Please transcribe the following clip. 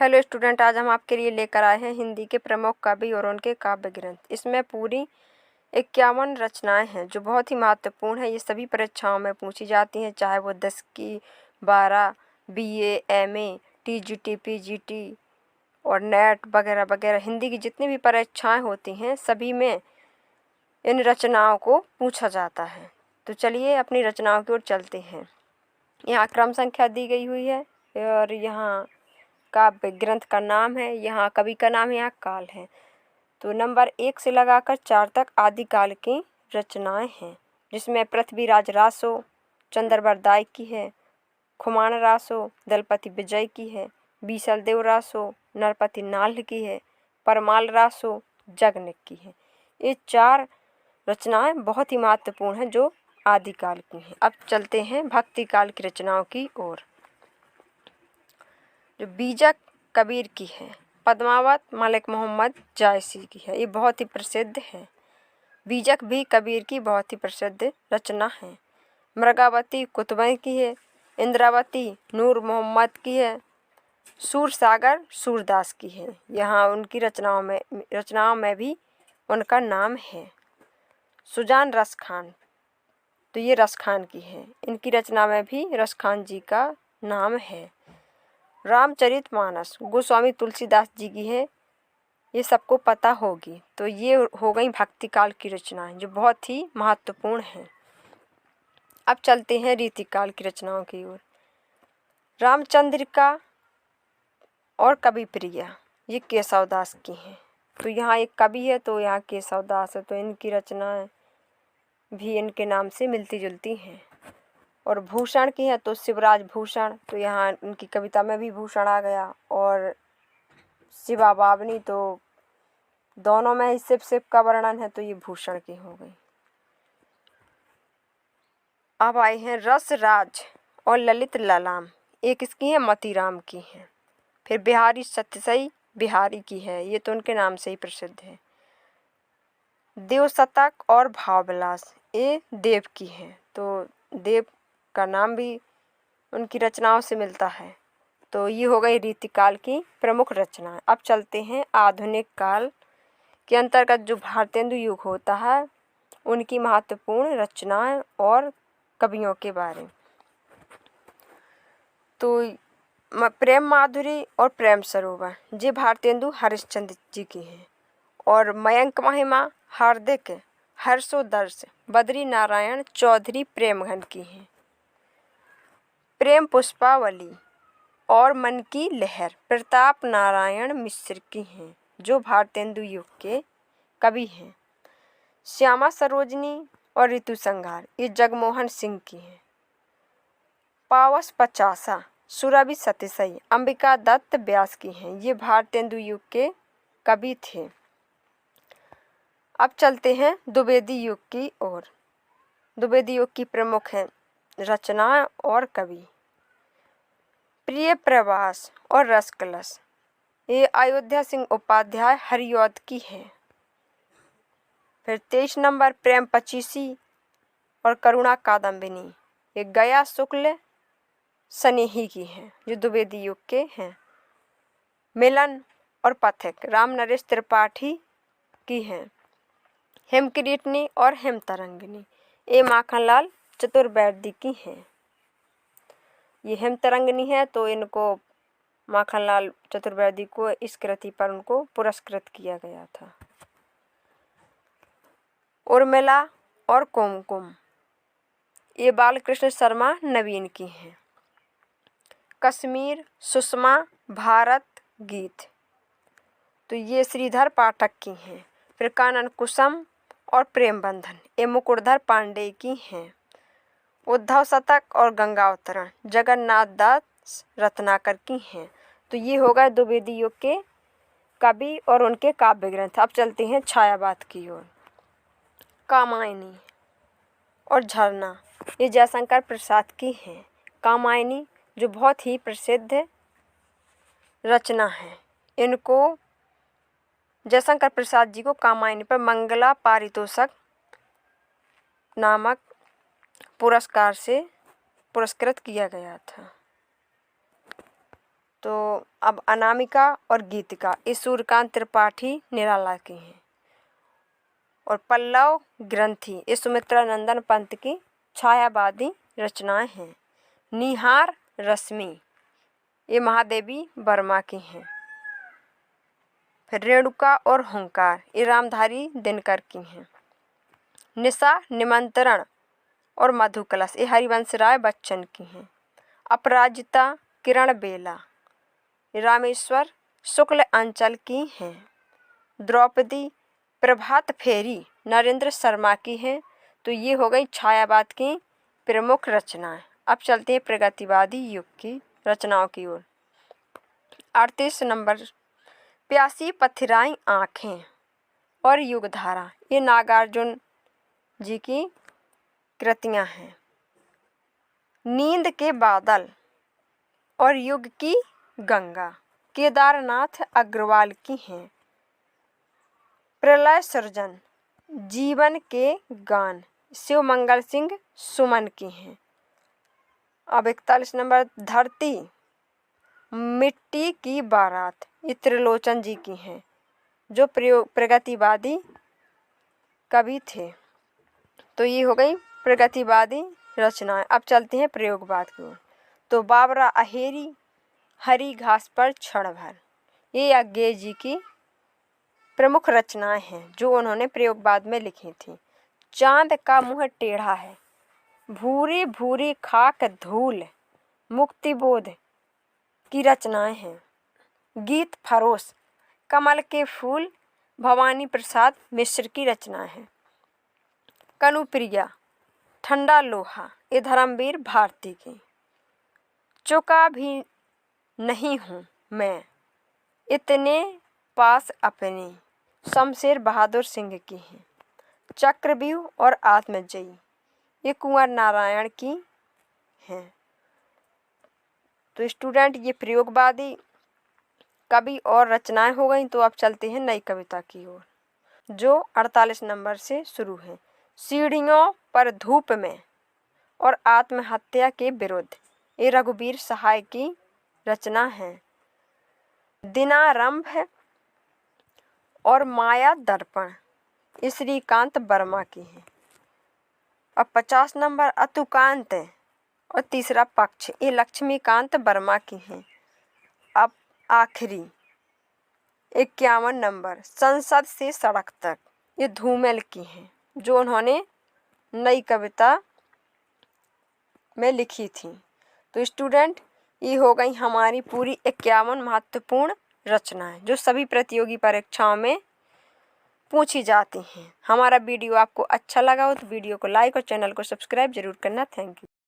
Hello student, आज हम आपके लिए लेकर आए हैं हिंदी के प्रमुख कवि और उनके काव्य ग्रंथ। इसमें पूरी 51 रचनाएं हैं जो बहुत ही महत्वपूर्ण है। ये सभी परीक्षाओं में पूछी जाती हैं, चाहे वो 10 की, 12, BA, MA, TGT, PGT और नेट वगैरह वगैरह। हिंदी की जितनी भी परीक्षाएं होती हैं सभी में इन रचनाओं को पूछा जाता है। तो चलिए अपनी रचनाओं की ओर चलते हैं। यहाँ क्रम संख्या दी गई हुई है और यहाँ काव्य ग्रंथ का नाम है, यहाँ कवि का नाम है, यहाँ काल है। तो नंबर 1 से लगाकर 4 तक आदिकाल की रचनाएं हैं, जिसमें पृथ्वीराज रासो चंद्रवरदाय की है, खुमान रासो दलपति विजय की है, बीसल देव रासो नरपति नाल्ह की है, परमाल रासो जगनिक की है। ये 4 रचनाएं बहुत ही महत्वपूर्ण हैं जो आदिकाल की हैं। अब चलते हैं भक्ति काल की रचनाओं की ओर। जो बीजक कबीर की है, पद्मावत मलिक मोहम्मद जायसी की है, ये बहुत ही प्रसिद्ध है। बीजक भी कबीर की बहुत ही प्रसिद्ध रचना है। मृगावती कुतुबई की है, इंद्रावती नूर मोहम्मद की है, सूरसागर सूरदास की है। यहाँ उनकी रचनाओं में भी उनका नाम है। सुजान रसखान, तो ये रसखान की है, इनकी रचना में भी रसखान जी का नाम है। रामचरितमानस गोस्वामी तुलसीदास जी की है, ये सबको पता होगी। तो ये हो गई भक्ति काल की रचनाएं जो बहुत ही महत्वपूर्ण हैं। अब चलते हैं रीतिकाल की रचनाओं की ओर। रामचंद्रिका और कवि प्रिया, ये केशवदास की हैं। तो यहाँ एक कवि है तो यहाँ केशवदास है, तो इनकी रचनाएं भी इनके नाम से मिलती जुलती हैं। और भूषण की है तो शिवराज भूषण, तो यहाँ उनकी कविता में भी भूषण आ गया। और शिवा बावनी, तो दोनों में ही शिव का वर्णन है, तो ये भूषण की हो गई। अब आए हैं रस राज और ललित ललाम, एक इसकी है मतीराम की है। फिर बिहारी सत्यसई बिहारी की है, ये तो उनके नाम से ही प्रसिद्ध है। देव शतक और भावविलास, ये देव की है, तो देव का नाम भी उनकी रचनाओं से मिलता है। तो ये हो गई रीतिकाल की प्रमुख रचनाएं। अब चलते हैं आधुनिक काल के अंतर्गत जो भारतेंदु युग होता है उनकी महत्वपूर्ण रचनाएं और कवियों के बारे में। तो प्रेम माधुरी और प्रेम सरोवर, ये भारतेंदु हरिश्चंद्र जी की हैं। और मयंक महिमा, हार्दिक, हर्षोदर्श, बद्री नारायण चौधरी प्रेमघन की हैं। प्रेम पुष्पावली और मन की लहर प्रताप नारायण मिश्र की हैं, जो भारतेंदु युग के कवि हैं। श्यामा सरोजनी और ऋतु संहार, ये जगमोहन सिंह की हैं। पावस पचासा सुरभि सत्यसई अंबिका दत्त व्यास की हैं, ये भारतेंदु युग के कवि थे। अब चलते हैं द्विवेदी युग की ओर। द्विवेदी युग की प्रमुख हैं रचनाएं और कवि। प्रिय प्रवास और रसकलश, ये अयोध्या सिंह उपाध्याय हरिऔध की है। फिर 23 नंबर प्रेम पचीसी और करुणा कादम्बिनी, ये गया शुक्ल स्नेही की हैं, जो द्विवेदी युग के हैं। मिलन और पथिक राम नरेश त्रिपाठी की हैं। हेमकिरीटनी और हेमतरंगिनी, ये माखनलाल चतुर्वेदी की हैं। ये हेमतरंगिनी है तो इनको माखनलाल चतुर्वेदी को इस कृति पर उनको पुरस्कृत किया गया था। उर्मिला और कुमकुम, ये बालकृष्ण शर्मा नवीन की हैं। कश्मीर, सुषमा, भारत गीत, तो ये श्रीधर पाठक की हैं। फिर कानन कुसुम और प्रेम बंधन, ये मुकुटधर पांडे की हैं। उद्धव शतक और गंगावतरण जगन्नाथ दास रत्नाकर की हैं। तो ये हो गए द्विवेदी युग के कवि और उनके काव्य ग्रंथ। अब चलते हैं छायावाद की ओर। कामायनी और झरना, ये जयशंकर प्रसाद की हैं। कामायनी जो बहुत ही प्रसिद्ध रचना है, इनको जयशंकर प्रसाद जी को कामायनी पर मंगला पारितोषक नामक पुरस्कार से पुरस्कृत किया गया था। तो अब अनामिका और गीतिका ये सूर्यकांत त्रिपाठी निराला की हैं। और पल्लव ग्रंथि ये सुमित्रा नंदन पंत की छायावादी रचनाएं हैं। निहार रश्मि ये महादेवी वर्मा की हैं। फिर रेणुका और हुंकार ये रामधारी दिनकर की हैं। निशा निमंत्रण और मधुकलश ये हरिवंश राय बच्चन की हैं। अपराजिता किरण बेला ये रामेश्वर शुक्ल अंचल की हैं। द्रौपदी प्रभात फेरी नरेंद्र शर्मा की हैं। तो ये हो गई छायावाद की प्रमुख रचनाएं। अब चलते हैं प्रगतिवादी युग की रचनाओं की ओर। 38 नंबर प्यासी पथिराई आँखें और युगधारा ये नागार्जुन जी की कृतियां हैं। नींद के बादल और युग की गंगा केदारनाथ अग्रवाल की हैं। प्रलय सृजन जीवन के गान शिवमंगल सिंह सुमन की हैं। अब 41 नंबर धरती मिट्टी की बारात ये त्रिलोचन जी की हैं, जो प्रगतिवादी कवि थे। तो ये हो गई प्रगतिवादी रचनाएं। अब चलते हैं प्रयोगवाद की ओर। तो बाबरा अहेरी हरी घास पर क्षण भर ये याज्ञेय जी की प्रमुख रचनाएं हैं, जो उन्होंने प्रयोगवाद में लिखी थी। चांद का मुंह टेढ़ा है भूरी भूरी खाक धूल मुक्तिबोध की रचनाएं हैं। गीत फरोश कमल के फूल भवानी प्रसाद मिश्र की रचनाएं हैं। कनुप्रिया ठंडा लोहा ये धर्मवीर भारती की। चुका भी नहीं हूँ मैं इतने पास अपने शमशेर बहादुर सिंह की हैं। चक्रव्यूह और आत्मजयी ये कुंवर नारायण की हैं। तो स्टूडेंट ये प्रयोगवादी कवि और रचनाएं हो गई। तो अब चलते हैं नई कविता की ओर, जो 48 नंबर से शुरू है। सीढ़ियों पर धूप में और आत्महत्या के विरुद्ध ये रघुवीर सहाय की रचना है। दिनारंभ और माया दर्पण ये श्रीकांत वर्मा की है। अब 50 नंबर अतुकांत और तीसरा पक्ष ये लक्ष्मीकांत वर्मा की हैं। अब आखिरी 51 नंबर संसद से सड़क तक ये धूमेल की हैं, जो उन्होंने नई कविता में लिखी थी। तो स्टूडेंट ये हो गई हमारी पूरी 51 महत्वपूर्ण रचनाएं, जो सभी प्रतियोगी परीक्षाओं में पूछी जाती हैं। हमारा वीडियो आपको अच्छा लगा हो तो वीडियो को लाइक और चैनल को सब्सक्राइब जरूर करना। Thank you.